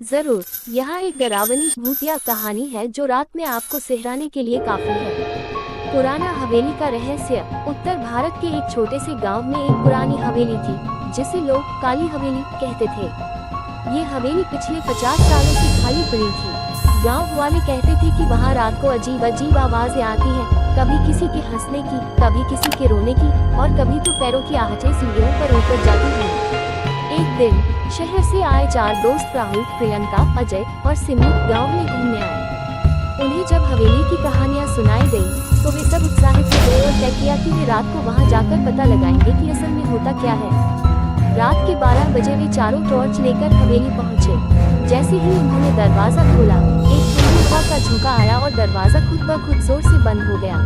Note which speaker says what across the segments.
Speaker 1: जरूर। यहाँ एक डरावनी भूतिया कहानी है जो रात में आपको सिहराने के लिए काफी है। पुराना हवेली का रहस्य। उत्तर भारत के एक छोटे से गांव में एक पुरानी हवेली थी जिसे लोग काली हवेली कहते थे। ये हवेली पिछले 50 सालों से खाली पड़ी थी। गांव वाले कहते थे कि वहाँ रात को अजीब अजीब आवाजें आती हैं, कभी किसी के हंसने की, कभी किसी के रोने की और कभी तो पैरों की आहटें सीढ़ियों पर ऊपर जाती हैं। एक दिन शहर से आए 4 दोस्त राहुल, प्रियंका, अजय और सिमी गांव में घूमने आए। उन्हें जब हवेली की कहानियां सुनाई गईं, तो वे सब उत्साहित हो गए और तय किया कि वे रात को वहां जाकर पता लगाएंगे कि असल में होता क्या है। रात के 12 बजे वे चारों टॉर्च लेकर हवेली पहुंचे। जैसे ही उन्होंने दरवाजा खोला, एक ठंडी हवा का झोंका आया और दरवाजा खुद ब खुद जोर से बंद हो गया।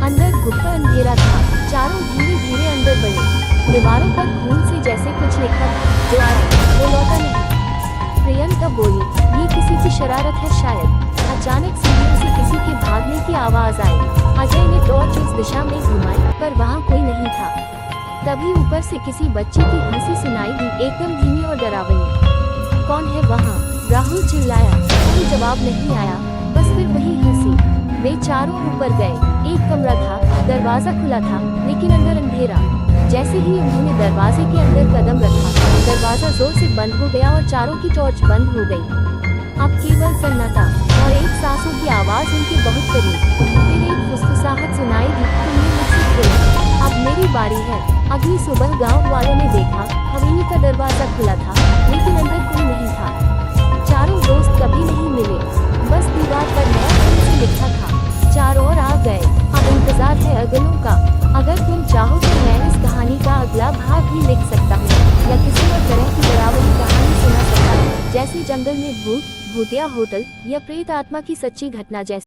Speaker 1: अंदर गुप्त अंधेरा था। चारों धीरे धीरे अंदर बढ़े। दीवारों पर खून से जैसे कुछ लिखा था, जो आया वो लौटा नहीं। प्रियंका बोली, ये किसी की शरारत है शायद। अचानक सीढ़ियों से किसी के भागने की आवाज आई। अजय ने टॉर्च उस दिशा में घुमाई, पर वहाँ कोई नहीं था। तभी ऊपर से किसी बच्चे की हंसी सुनाई दी, एकदम धीमी और डरावनी। कौन है वहाँ? राहुल चिल्लाया। कोई जवाब नहीं आया, बस फिर वही हंसी। वे चारों ऊपर गए। एक कमरा था, दरवाजा खुला था, लेकिन अंदर अंधेरा। जैसे ही उन्होंने दरवाजे के अंदर कदम रखा, दरवाजा जोर से बंद हो गया और चारों की टॉर्च बंद हो गई। अब केवल सन्नाटा और एक सांसों की आवाज उनके बहुत करीब। फिर एक फुसफुसाहट सुनाई दी, तुमने मुझसे खेला, अब मेरी बारी है। अगली सुबह गांव वालों ने देखा, हवेली का दरवाजा खुला था, लेकिन अंदर कोई नहीं था। चारों दोस्त कभी नहीं मिले, बस दीवार पर नया से लिखा था, चारों ओर आ गए। अब इंतजार है अगलों का। अगर तुम चाहो तो मैं इस कहानी का अगला भाग भी लिख सकता हूँ, या किसी और तरह की डरावनी कहानी सुना सकता हूँ, जैसे जंगल में भूत, भूतिया होटल या प्रेत आत्मा की सच्ची घटना जैसी।